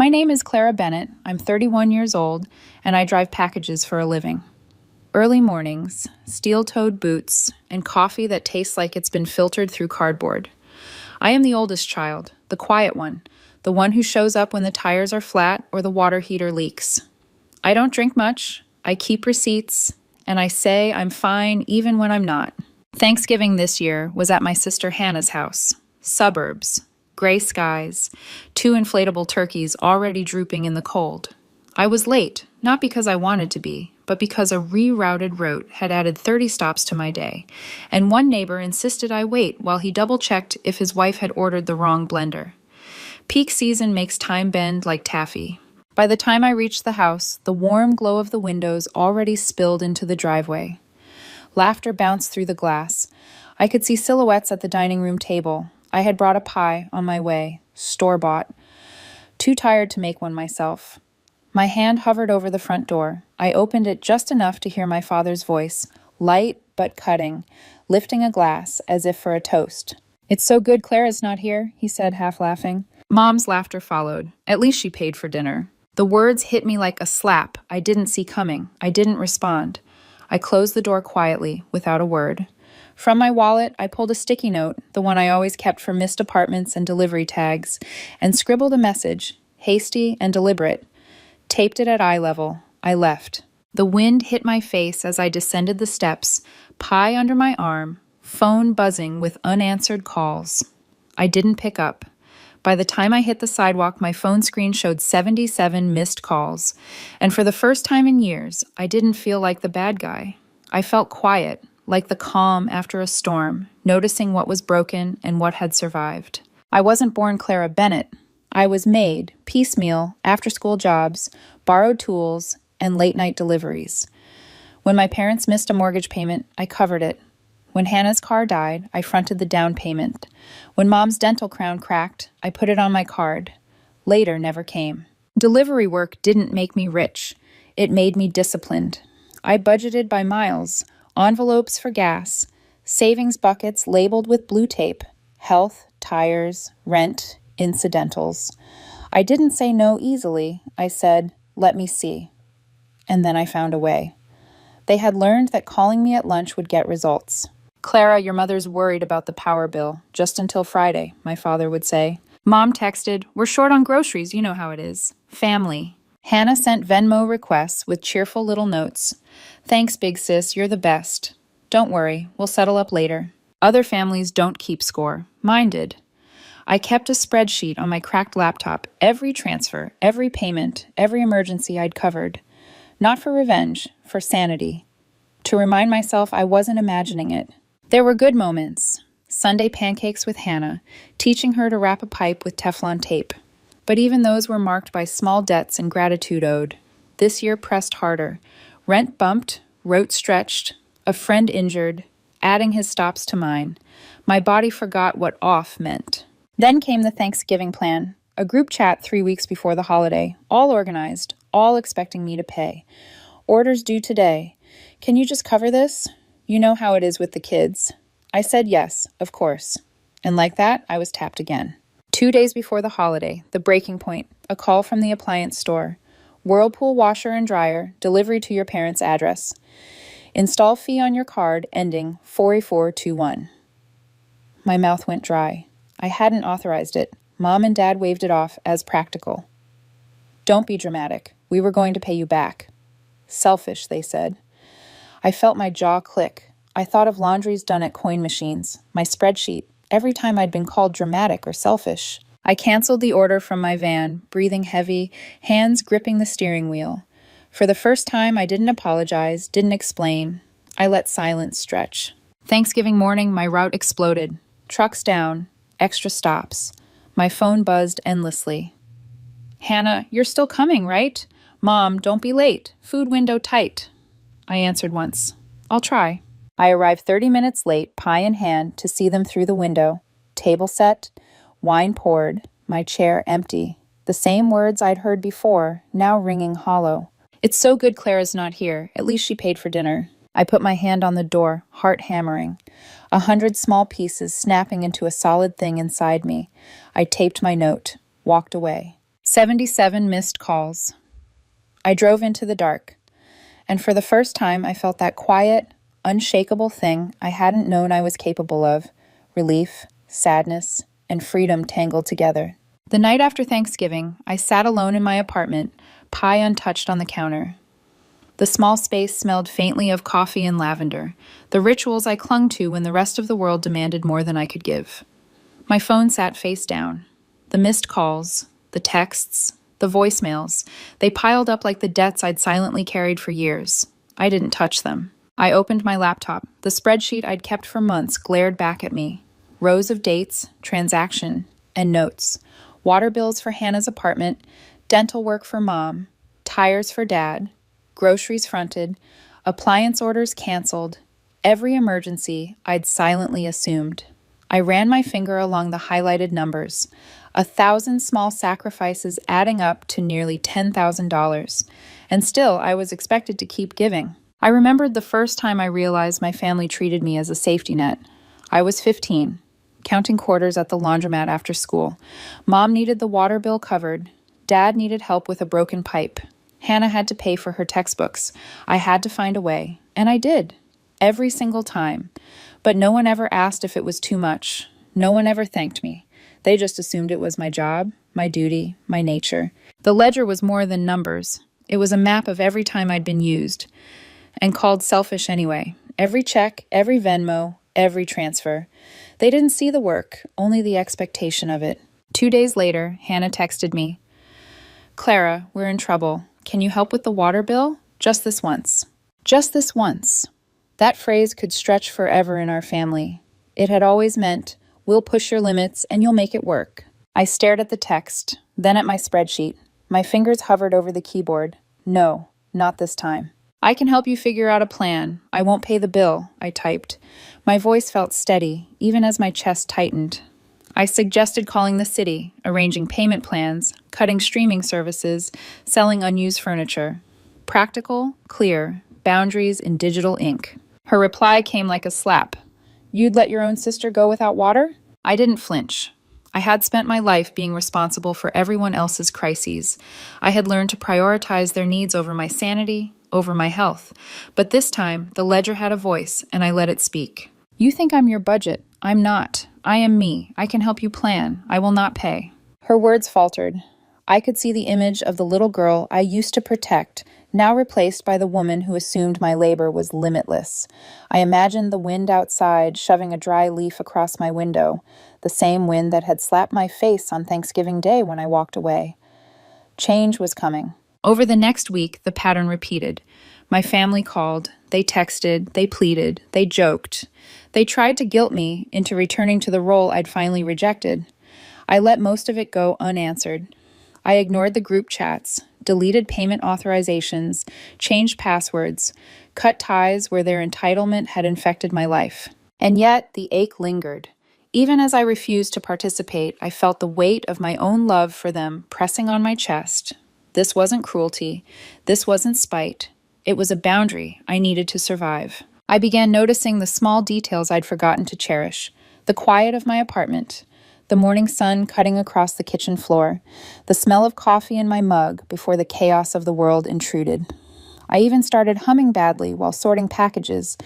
My name is Clara Bennett. I'm 31 years old, and I drive packages for a living. Early mornings, steel-toed boots, and coffee that tastes like it's been filtered through cardboard. I am the oldest child, the quiet one, the one who shows up when the tires are flat or the water heater leaks. I don't drink much, I keep receipts, and I say I'm fine even when I'm not. Thanksgiving this year was at my sister Hannah's house. Suburbs, gray skies, 2 inflatable turkeys already drooping in the cold. I was late, not because I wanted to be, but because a rerouted route had added 30 stops to my day, and one neighbor insisted I wait while he double-checked if his wife had ordered the wrong blender. Peak season makes time bend like taffy. By the time I reached the house, the warm glow of the windows already spilled into the driveway. Laughter bounced through the glass. I could see silhouettes at the dining room table. I had brought a pie on my way, store-bought. Too tired to make one myself. My hand hovered over the front door. I opened it just enough to hear my father's voice, light but cutting, lifting a glass as if for a toast. "It's so good Clara's not here," he said, half laughing. Mom's laughter followed. At least she paid for dinner. The words hit me like a slap I didn't see coming. I didn't respond. I closed the door quietly, without a word. From my wallet, I pulled a sticky note, the one I always kept for missed apartments and delivery tags, and scribbled a message, hasty and deliberate. Taped it at eye level. I left. The wind hit my face as I descended the steps, pie under my arm, phone buzzing with unanswered calls. I didn't pick up. By the time I hit the sidewalk, my phone screen showed 77 missed calls, and for the first time in years, I didn't feel like the bad guy. I felt quiet, like the calm after a storm, noticing what was broken and what had survived. I wasn't born Clara Bennett. I was made, piecemeal, after-school jobs, borrowed tools, and late-night deliveries. When my parents missed a mortgage payment, I covered it. When Hannah's car died, I fronted the down payment. When Mom's dental crown cracked, I put it on my card. Later never came. Delivery work didn't make me rich. It made me disciplined. I budgeted by miles, envelopes for gas, savings buckets labeled with blue tape, health, tires, rent, incidentals. I didn't say no easily. I said, "Let me see." And then I found a way. They had learned that calling me at lunch would get results. "Clara, your mother's worried about the power bill, just until Friday," my father would say. Mom texted, "We're short on groceries, you know how it is. Family." Hannah sent Venmo requests with cheerful little notes. "Thanks, big sis, you're the best. Don't worry, we'll settle up later." Other families don't keep score. Mine did. I kept a spreadsheet on my cracked laptop, every transfer, every payment, every emergency I'd covered. Not for revenge, for sanity. To remind myself I wasn't imagining it. There were good moments. Sunday pancakes with Hannah, teaching her to wrap a pipe with Teflon tape. But even those were marked by small debts and gratitude owed. This year pressed harder. Rent bumped, rote stretched, a friend injured, adding his stops to mine. My body forgot what off meant. Then came the Thanksgiving plan, a group chat 3 weeks before the holiday, all organized, all expecting me to pay. Orders due today. Can you just cover this? You know how it is with the kids. I said yes, of course. And like that, I was tapped again. 2 days before the holiday, the breaking point, a call from the appliance store. Whirlpool washer and dryer, delivery to your parents' address. Install fee on your card ending 48421. My mouth went dry. I hadn't authorized it. Mom and Dad waved it off as practical. "Don't be dramatic. We were going to pay you back." "Selfish," they said. I felt my jaw click. I thought of laundries done at coin machines, my spreadsheet, every time I'd been called dramatic or selfish. I canceled the order from my van, breathing heavy, hands gripping the steering wheel. For the first time, I didn't apologize, didn't explain. I let silence stretch. Thanksgiving morning, my route exploded. Trucks down, extra stops. My phone buzzed endlessly. "Hannah, you're still coming, right? Mom, don't be late. Food window tight." I answered once. "I'll try." I arrived 30 minutes late, pie in hand, to see them through the window. Table set, wine poured, my chair empty. The same words I'd heard before, now ringing hollow. "It's so good Clara's not here. At least she paid for dinner." I put my hand on the door, heart hammering. 100 small pieces snapping into a solid thing inside me. I taped my note, walked away. 77 missed calls. I drove into the dark, and for the first time I felt that quiet, unshakable thing I hadn't known I was capable of: relief, sadness, and freedom tangled together. The night after Thanksgiving, I sat alone in my apartment, pie untouched on the counter. The small space smelled faintly of coffee and lavender, the rituals I clung to when the rest of the world demanded more than I could give. My phone sat face down. The missed calls, the texts, the voicemails, they piled up like the debts I'd silently carried for years. I didn't touch them. I opened my laptop. The spreadsheet I'd kept for months glared back at me. Rows of dates, transaction, and notes. Water bills for Hannah's apartment, dental work for Mom, tires for Dad, groceries fronted, appliance orders canceled, every emergency I'd silently assumed. I ran my finger along the highlighted numbers, 1,000 small sacrifices adding up to nearly $10,000, and still I was expected to keep giving. I remembered the first time I realized my family treated me as a safety net. I was 15, counting quarters at the laundromat after school. Mom needed the water bill covered. Dad needed help with a broken pipe. Hannah had to pay for her textbooks. I had to find a way, and I did, every single time. But no one ever asked if it was too much. No one ever thanked me. They just assumed it was my job, my duty, my nature. The ledger was more than numbers. It was a map of every time I'd been used, and called selfish anyway. Every check, every Venmo, every transfer. They didn't see the work, only the expectation of it. 2 days later, Hannah texted me, "Clara, we're in trouble. Can you help with the water bill? Just this once." Just this once. That phrase could stretch forever in our family. It had always meant, we'll push your limits and you'll make it work. I stared at the text, then at my spreadsheet. My fingers hovered over the keyboard. No, not this time. "I can help you figure out a plan. I won't pay the bill," I typed. My voice felt steady, even as my chest tightened. I suggested calling the city, arranging payment plans, cutting streaming services, selling unused furniture. Practical, clear, boundaries in digital ink. Her reply came like a slap. "You'd let your own sister go without water?" I didn't flinch. I had spent my life being responsible for everyone else's crises. I had learned to prioritize their needs over my sanity, over my health. But this time, the ledger had a voice, and I let it speak. "You think I'm your budget. I'm not. I am me. I can help you plan. I will not pay." Her words faltered. I could see the image of the little girl I used to protect, now replaced by the woman who assumed my labor was limitless. I imagined the wind outside shoving a dry leaf across my window, the same wind that had slapped my face on Thanksgiving Day when I walked away. Change was coming. Over the next week, the pattern repeated. My family called, they texted, they pleaded, they joked. They tried to guilt me into returning to the role I'd finally rejected. I let most of it go unanswered. I ignored the group chats, deleted payment authorizations, changed passwords, cut ties where their entitlement had infected my life. And yet, the ache lingered. Even as I refused to participate, I felt the weight of my own love for them pressing on my chest. This wasn't cruelty. This wasn't spite. It was a boundary I needed to survive. I began noticing the small details I'd forgotten to cherish. The quiet of my apartment, the morning sun cutting across the kitchen floor, the smell of coffee in my mug before the chaos of the world intruded. I even started humming badly while sorting packages,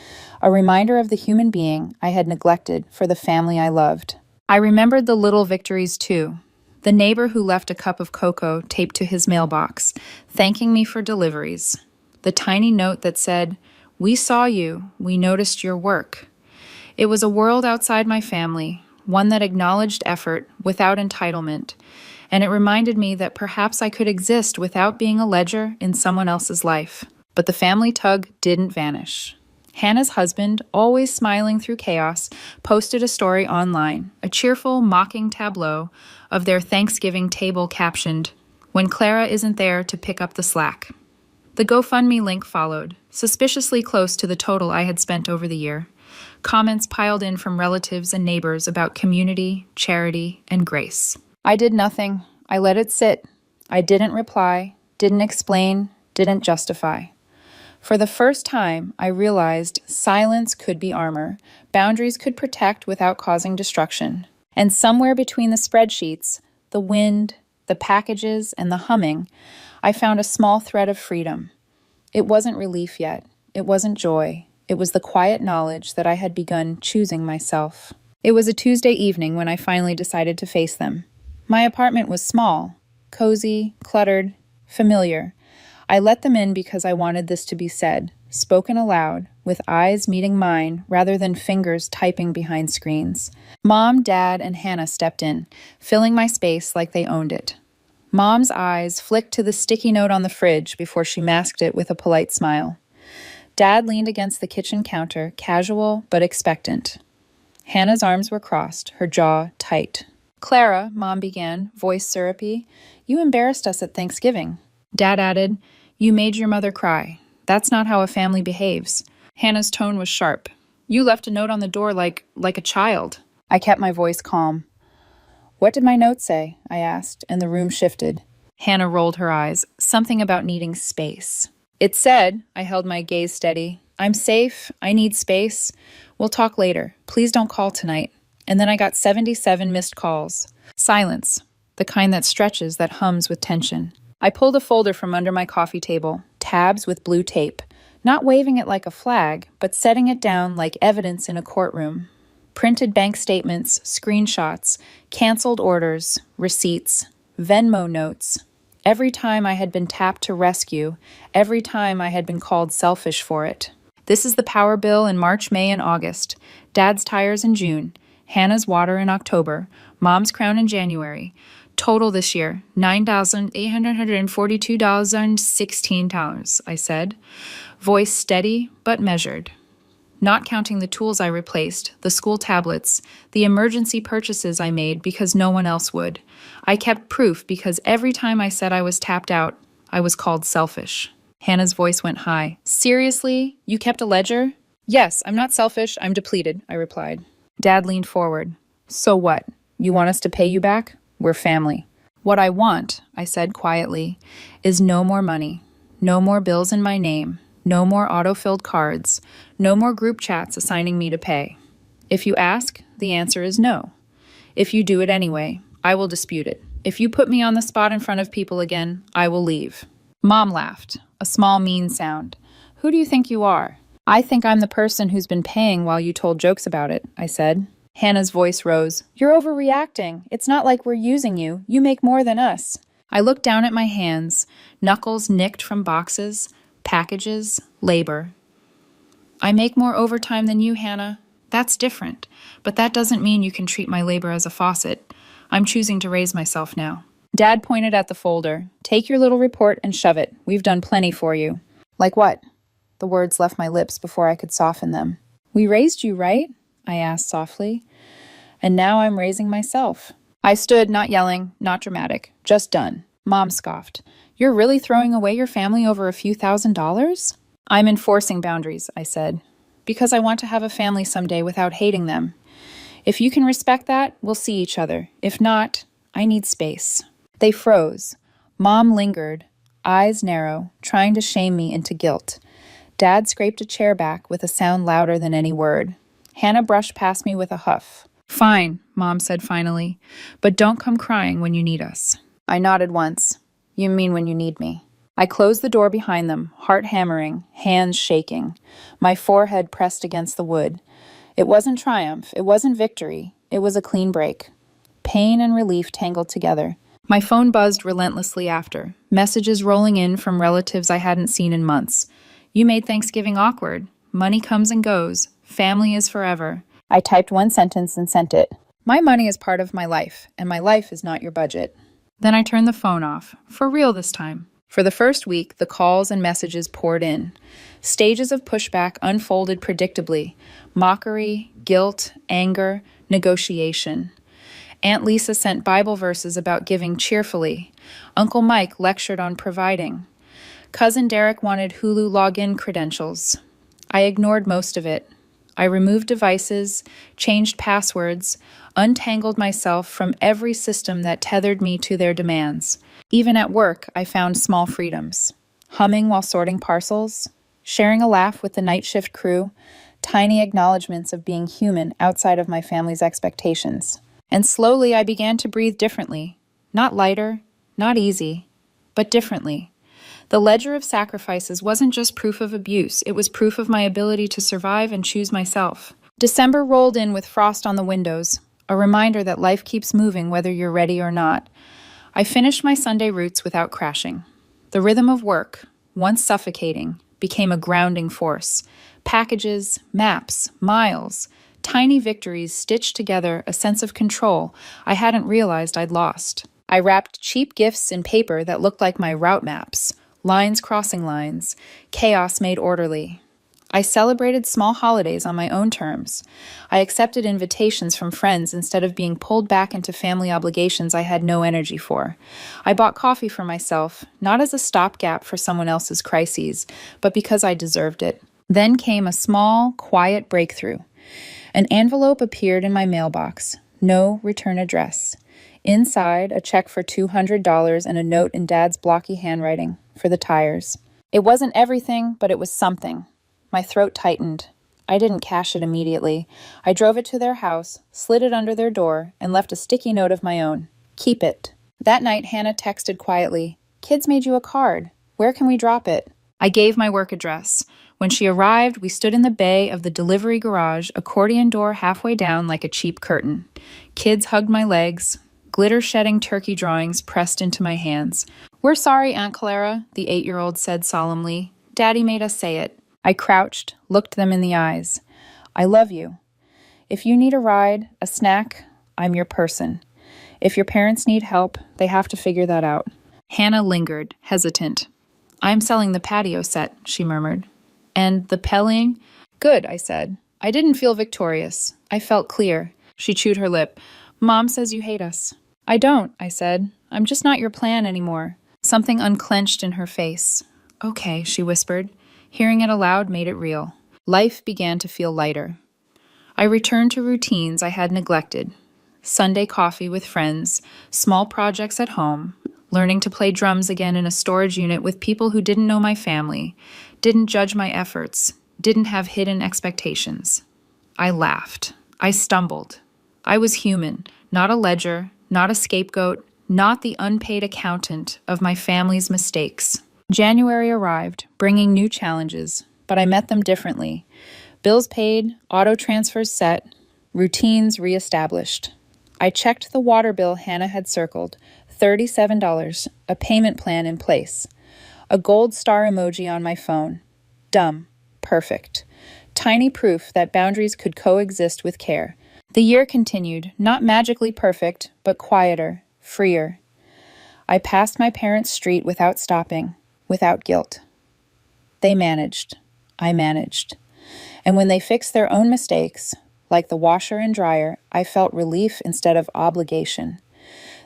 a reminder of the human being I had neglected for the family I loved. I remembered the little victories too. The neighbor who left a cup of cocoa taped to his mailbox, thanking me for deliveries. The tiny note that said, "We saw you, we noticed your work." It was a world outside my family, one that acknowledged effort without entitlement, and it reminded me that perhaps I could exist without being a ledger in someone else's life. But the family tug didn't vanish. Hannah's husband, always smiling through chaos, posted a story online, a cheerful, mocking tableau of their Thanksgiving table captioned, "When Clara isn't there to pick up the slack." The GoFundMe link followed, suspiciously close to the total I had spent over the year. Comments piled in from relatives and neighbors about community, charity, and grace. I did nothing. I let it sit. I didn't reply, didn't explain, didn't justify. For the first time, I realized silence could be armor, boundaries could protect without causing destruction. And somewhere between the spreadsheets, the wind, the packages, and the humming, I found a small thread of freedom. It wasn't relief yet. It wasn't joy. It was the quiet knowledge that I had begun choosing myself. It was a Tuesday evening when I finally decided to face them. My apartment was small, cozy, cluttered, familiar. I let them in because I wanted this to be said, spoken aloud, with eyes meeting mine rather than fingers typing behind screens. Mom, Dad, and Hannah stepped in, filling my space like they owned it. Mom's eyes flicked to the sticky note on the fridge before she masked it with a polite smile. Dad leaned against the kitchen counter, casual but expectant. Hannah's arms were crossed, her jaw tight. "Clara," Mom began, voice syrupy, "you embarrassed us at Thanksgiving." Dad added, "You made your mother cry. That's not how a family behaves." Hannah's tone was sharp. "You left a note on the door like a child." I kept my voice calm. "What did my note say?" I asked, and the room shifted. Hannah rolled her eyes, something about needing space. "It said," I held my gaze steady, "I'm safe, I need space. We'll talk later. Please don't call tonight." And then I got 77 missed calls. Silence, the kind that stretches, that hums with tension. I pulled a folder from under my coffee table, tabs with blue tape, not waving it like a flag, but setting it down like evidence in a courtroom. Printed bank statements, screenshots, canceled orders, receipts, Venmo notes. Every time I had been tapped to rescue, every time I had been called selfish for it. This is the power bill in March, May, and August, Dad's tires in June, Hannah's water in October, Mom's crown in January. Total this year, $9,842.16, I said, voice steady but measured. Not counting the tools I replaced, the school tablets, the emergency purchases I made because no one else would. I kept proof because every time I said I was tapped out, I was called selfish. Hannah's voice went high. "Seriously? You kept a ledger?" "Yes, I'm not selfish, I'm depleted," I replied. Dad leaned forward. "So what? You want us to pay you back? We're family." "What I want," I said quietly, "is no more money, no more bills in my name, no more auto-filled cards, no more group chats assigning me to pay. If you ask, the answer is no. If you do it anyway, I will dispute it. If you put me on the spot in front of people again, I will leave." Mom laughed, a small mean sound. "Who do you think you are?" "I think I'm the person who's been paying while you told jokes about it," I said. Hannah's voice rose. "You're overreacting. It's not like we're using you. You make more than us." I looked down at my hands, knuckles nicked from boxes, packages, labor. "I make more overtime than you, Hannah. That's different, but that doesn't mean you can treat my labor as a faucet. I'm choosing to raise myself now." Dad pointed at the folder. "Take your little report and shove it. We've done plenty for you." "Like what?" The words left my lips before I could soften them. "We raised you, right?" I asked softly. "And now I'm raising myself." I stood, not yelling, not dramatic, just done. Mom scoffed. "You're really throwing away your family over a few $1,000s?" "I'm enforcing boundaries," I said, "because I want to have a family someday without hating them. If you can respect that, we'll see each other. If not, I need space." They froze. Mom lingered, eyes narrow, trying to shame me into guilt. Dad scraped a chair back with a sound louder than any word. Hannah brushed past me with a huff. "Fine," Mom said finally, "but don't come crying when you need us." I nodded once. "You mean when you need me?" I closed the door behind them, heart hammering, hands shaking, my forehead pressed against the wood. It wasn't triumph, it wasn't victory, it was a clean break. Pain and relief tangled together. My phone buzzed relentlessly after, messages rolling in from relatives I hadn't seen in months. "You made Thanksgiving awkward. Money comes and goes. Family is forever." I typed one sentence and sent it. "My money is part of my life, and my life is not your budget." Then I turned the phone off, for real this time. For the first week, the calls and messages poured in. Stages of pushback unfolded predictably. Mockery, guilt, anger, negotiation. Aunt Lisa sent Bible verses about giving cheerfully. Uncle Mike lectured on providing. Cousin Derek wanted Hulu login credentials. I ignored most of it. I removed devices, changed passwords, untangled myself from every system that tethered me to their demands. Even at work, I found small freedoms. Humming while sorting parcels, sharing a laugh with the night shift crew, tiny acknowledgments of being human outside of my family's expectations. And slowly I began to breathe differently. Not lighter, not easy, but differently. The ledger of sacrifices wasn't just proof of abuse, it was proof of my ability to survive and choose myself. December rolled in with frost on the windows, a reminder that life keeps moving whether you're ready or not. I finished my Sunday routes without crashing. The rhythm of work, once suffocating, became a grounding force. Packages, maps, miles, tiny victories stitched together a sense of control I hadn't realized I'd lost. I wrapped cheap gifts in paper that looked like my route maps, lines crossing lines, chaos made orderly. I celebrated small holidays on my own terms. I accepted invitations from friends instead of being pulled back into family obligations I had no energy for. I bought coffee for myself, not as a stopgap for someone else's crises, but because I deserved it. Then came a small, quiet breakthrough. An envelope appeared in my mailbox. No return address. Inside, a check for $200 and a note in Dad's blocky handwriting for the tires. It wasn't everything, but it was something. My throat tightened. I didn't cash it immediately. I drove it to their house, slid it under their door, and left a sticky note of my own. Keep it. That night, Hannah texted quietly, "Kids made you a card. Where can we drop it?" I gave my work address. When she arrived, we stood in the bay of the delivery garage, accordion door halfway down like a cheap curtain. Kids hugged my legs, glitter-shedding turkey drawings pressed into my hands. "We're sorry, Aunt Clara," the 8-year-old said solemnly. "Daddy made us say it." I crouched, looked them in the eyes. "I love you. If you need a ride, a snack, I'm your person. If your parents need help, they have to figure that out." Hannah lingered, hesitant. "I'm selling the patio set," she murmured. "And the pelling?" "Good," I said. I didn't feel victorious. I felt clear. She chewed her lip. "Mom says you hate us." "I don't," I said. "I'm just not your plan anymore." Something unclenched in her face. "Okay," she whispered. Hearing it aloud made it real. Life began to feel lighter. I returned to routines I had neglected. Sunday coffee with friends, small projects at home, learning to play drums again in a storage unit with people who didn't know my family, didn't judge my efforts, didn't have hidden expectations. I laughed. I stumbled. I was human, not a ledger, not a scapegoat, not the unpaid accountant of my family's mistakes. January arrived, bringing new challenges, but I met them differently. Bills paid, auto transfers set, routines reestablished. I checked the water bill Hannah had circled, $37, a payment plan in place. A gold star emoji on my phone. Dumb. Perfect. Tiny proof that boundaries could coexist with care. The year continued, not magically perfect, but quieter, freer. I passed my parents' street without stopping, without guilt. They managed. I managed. And when they fixed their own mistakes, like the washer and dryer, I felt relief instead of obligation.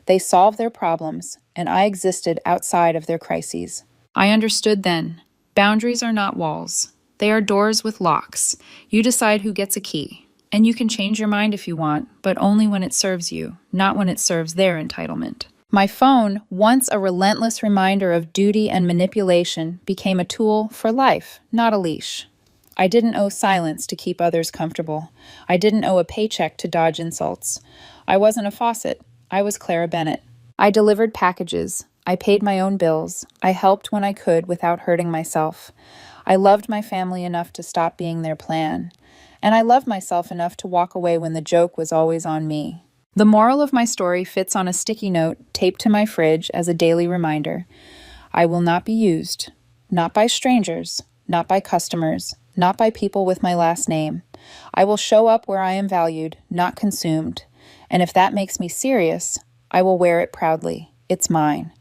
They solved their problems, and I existed outside of their crises. I understood then. Boundaries are not walls. They are doors with locks. You decide who gets a key. And you can change your mind if you want, but only when it serves you, not when it serves their entitlement. My phone, once a relentless reminder of duty and manipulation, became a tool for life, not a leash. I didn't owe silence to keep others comfortable. I didn't owe a paycheck to dodge insults. I wasn't a faucet. I was Clara Bennett. I delivered packages. I paid my own bills. I helped when I could without hurting myself. I loved my family enough to stop being their plan. And I loved myself enough to walk away when the joke was always on me. The moral of my story fits on a sticky note taped to my fridge as a daily reminder. I will not be used. Not by strangers. Not by customers. Not by people with my last name. I will show up where I am valued, not consumed. And if that makes me serious, I will wear it proudly. It's mine.